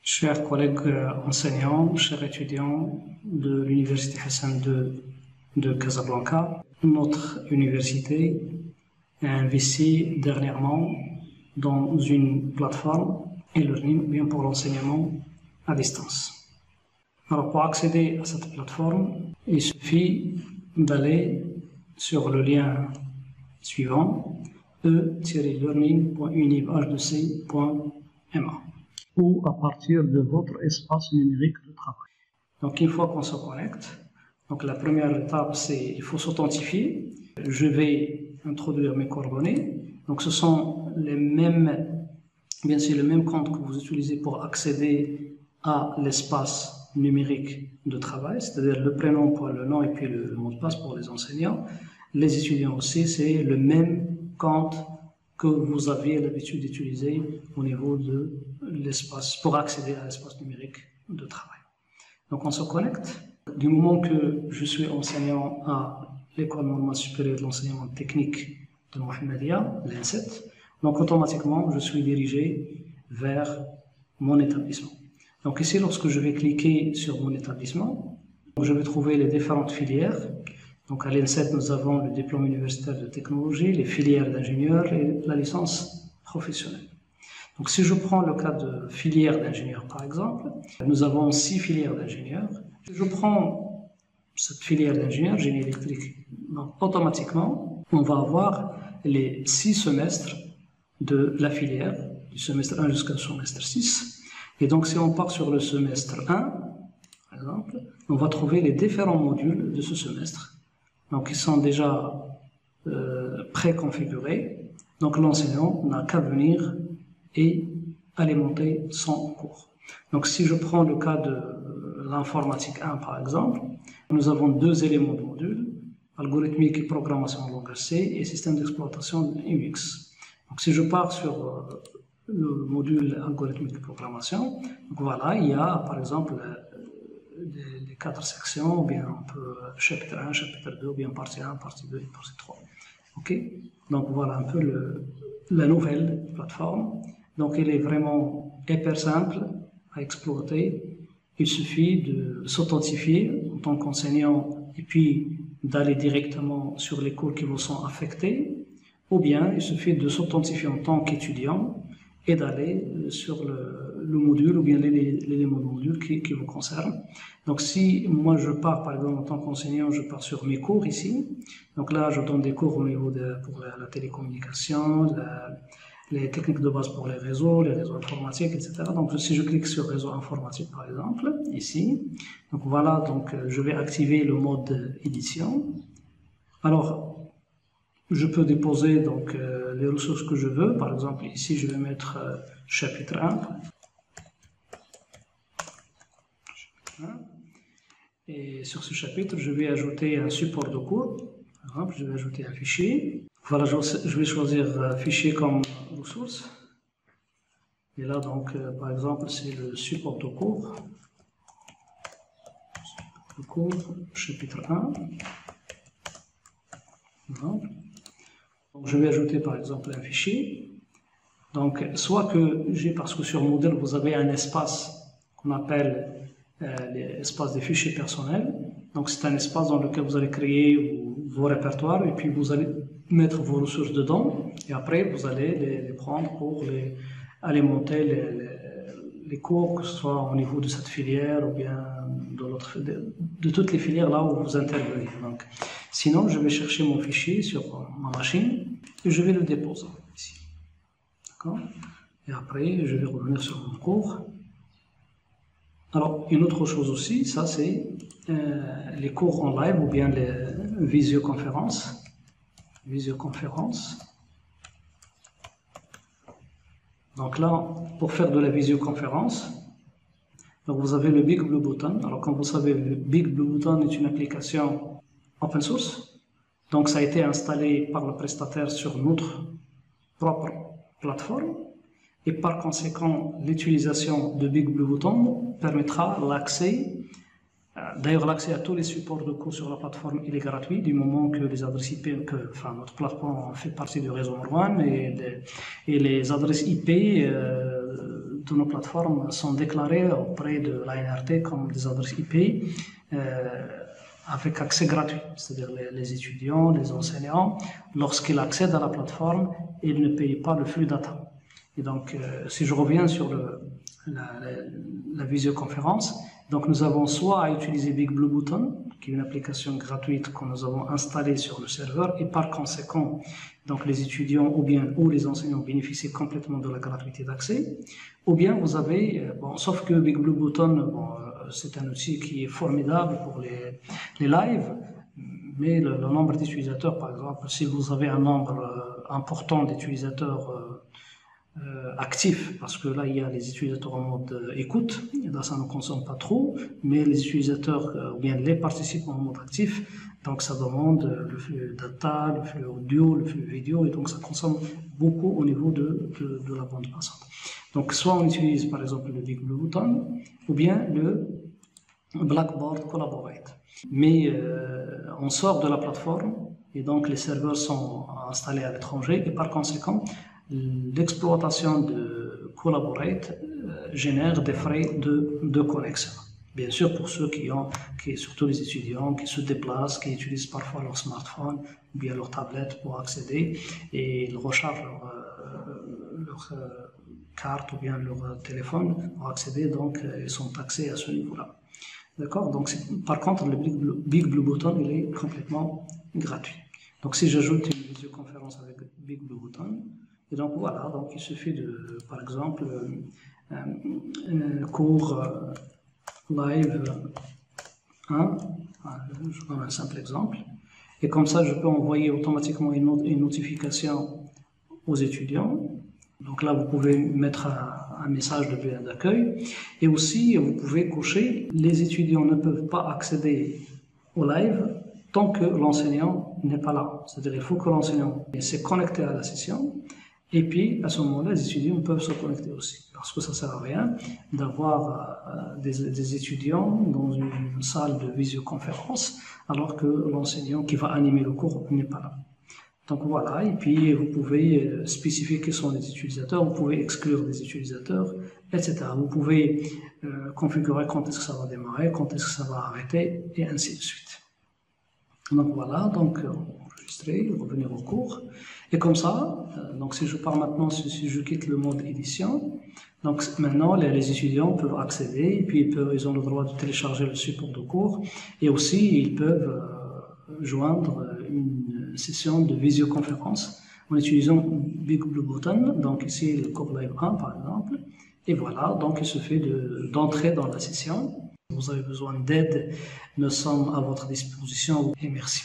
Chers collègues enseignants, chers étudiants de l'Université Hassan II de Casablanca, notre université a investi dernièrement dans une plateforme e-learning bien pour l'enseignement à distance. Alors pour accéder à cette plateforme, il suffit d'aller sur le lien suivant e-learning.unib.hdc.ma ou à partir de votre espace numérique de travail. Donc une fois qu'on se connecte, donc la première étape c'est il faut s'authentifier. Je vais introduire mes coordonnées. Donc ce sont les mêmes, bien sûr le même compte que vous utilisez pour accéder à l'espace numérique de travail, c'est-à-dire le prénom pour le nom et puis le mot de passe pour les enseignants. Les étudiants aussi, c'est le même compte que vous aviez l'habitude d'utiliser au niveau de l'espace, pour accéder à l'espace numérique de travail. Donc on se connecte. Du moment que je suis enseignant à l'École normale supérieure de l'enseignement technique de Mohammedia, l'ENSET, donc automatiquement je suis dirigé vers mon établissement. Donc ici, lorsque je vais cliquer sur mon établissement, je vais trouver les différentes filières. Donc à l'ENSET, nous avons le diplôme universitaire de technologie, les filières d'ingénieur et la licence professionnelle. Donc si je prends le cas de filière d'ingénieur par exemple, nous avons 6 filières d'ingénieurs. Si je prends cette filière d'ingénieur, génie électrique, donc automatiquement, on va avoir les 6 semestres de la filière, du semestre 1 jusqu'au semestre 6. Et donc si on part sur le semestre 1, par exemple, on va trouver les différents modules de ce semestre. Donc ils sont déjà préconfigurés. Donc l'enseignant n'a qu'à venir et alimenter son cours. Donc si je prends le cas de l'informatique 1 par exemple, nous avons 2 éléments de module, algorithmique et programmation en langage C et système d'exploitation UX. Donc si je pars sur le module algorithmique et programmation, donc voilà, il y a par exemple les 4 sections, ou bien on peut chapitre 1, chapitre 2, ou bien partie 1, partie 2 et partie 3. Ok, donc voilà un peu la nouvelle plateforme. Donc elle est vraiment hyper simple à exploiter. Il suffit de s'authentifier en tant qu'enseignant et puis d'aller directement sur les cours qui vous sont affectés, ou bien il suffit de s'authentifier en tant qu'étudiant et d'aller sur le module ou bien l'élément de module qui vous concerne. Donc si moi je pars par exemple en tant qu'enseignant, je pars sur mes cours ici. Donc là je donne des cours au niveau pour la télécommunication, les techniques de base pour les réseaux informatiques, etc. Donc si je clique sur réseau informatique par exemple, ici, donc voilà, donc je vais activer le mode édition. Alors je peux déposer donc les ressources que je veux. Par exemple, ici, je vais mettre chapitre 1. Et sur ce chapitre, je vais ajouter un support de cours. Par exemple, je vais ajouter un fichier. Voilà, je vais choisir fichier comme ressource. Et là, donc, par exemple, c'est le support de cours. Le cours, chapitre 1. Voilà. Donc, je vais ajouter par exemple un fichier. Donc, soit que j'ai, parce que sur Moodle, vous avez un espace qu'on appelle l'espace des fichiers personnels. Donc, c'est un espace dans lequel vous allez créer vos répertoires et puis vous allez mettre vos ressources dedans. Et après, vous allez les prendre pour alimenter les cours, que ce soit au niveau de cette filière ou bien de toutes les filières là où vous intervenez. Donc, sinon, je vais chercher mon fichier sur ma machine et je vais le déposer ici. D'accord? Et après, je vais revenir sur mon cours. Alors, une autre chose aussi, ça c'est les cours en live ou bien les visioconférences. Donc là, pour faire de la visioconférence, donc vous avez le Big Blue Button. Alors, comme vous savez, le Big Blue Button est une application open source. Donc, ça a été installé par le prestataire sur notre propre plateforme. Et par conséquent, l'utilisation de Big Blue Button permettra l'accès. D'ailleurs, l'accès à tous les supports de cours sur la plateforme, il est gratuit du moment que les adresses IP, notre plateforme fait partie du réseau Marwan et les adresses IP de nos plateformes sont déclarées auprès de l'ANRT comme des adresses IP avec accès gratuit, c'est-à-dire les étudiants, les enseignants, lorsqu'ils accèdent à la plateforme, ils ne payent pas le flux data. Et donc, si je reviens sur la visioconférence, donc nous avons soit à utiliser Big Blue Button, qui est une application gratuite que nous avons installée sur le serveur, et par conséquent, donc les étudiants ou les enseignants bénéficient complètement de la gratuité d'accès, ou bien vous avez, sauf que Big Blue Button, c'est un outil qui est formidable pour les lives, mais le nombre d'utilisateurs, par exemple, si vous avez un nombre important d'utilisateurs actifs, parce que là il y a les utilisateurs en mode écoute, et là ça ne consomme pas trop, mais les utilisateurs ou bien les participants en mode actif, donc ça demande le flux data, le flux audio, le flux vidéo, et donc ça consomme beaucoup au niveau de la bande passante. Donc soit on utilise par exemple le Big Blue Button ou bien le Blackboard Collaborate. Mais on sort de la plateforme et donc les serveurs sont installés à l'étranger et par conséquent l'exploitation de Collaborate génère des frais de connexion. Bien sûr pour ceux surtout les étudiants qui se déplacent, qui utilisent parfois leur smartphone ou bien leur tablette pour accéder et ils rechargent leur carte ou bien leur téléphone pour accéder, donc ils sont taxés à ce niveau-là. D'accord? Donc par contre le Big Blue Button il est complètement gratuit. Donc si j'ajoute une visioconférence avec Big Blue Button, et donc voilà, donc il suffit de, par exemple, cours live 1, je donne un simple exemple, et comme ça je peux envoyer automatiquement une notification aux étudiants. Donc là vous pouvez mettre un message d'accueil, et aussi vous pouvez cocher les étudiants ne peuvent pas accéder au live tant que l'enseignant n'est pas là. C'est-à-dire il faut que l'enseignant s'est connecté à la session. Et puis, à ce moment-là, les étudiants peuvent se connecter aussi. Parce que ça ne sert à rien d'avoir des étudiants dans une salle de visioconférence, alors que l'enseignant qui va animer le cours n'est pas là. Donc voilà, et puis vous pouvez spécifier qui sont les utilisateurs, vous pouvez exclure des utilisateurs, etc. Vous pouvez configurer quand est-ce que ça va démarrer, quand est-ce que ça va arrêter, et ainsi de suite. Donc voilà, donc enregistrer, revenir au cours. Et comme ça, donc si je pars maintenant, si je quitte le mode édition, donc maintenant les étudiants peuvent accéder, et puis ils ont le droit de télécharger le support de cours, et aussi ils peuvent joindre une session de visioconférence en utilisant Big Blue Button, donc ici le cours Live 1 par exemple, et voilà, donc il suffit d'entrer dans la session. Si vous avez besoin d'aide, nous sommes à votre disposition et merci.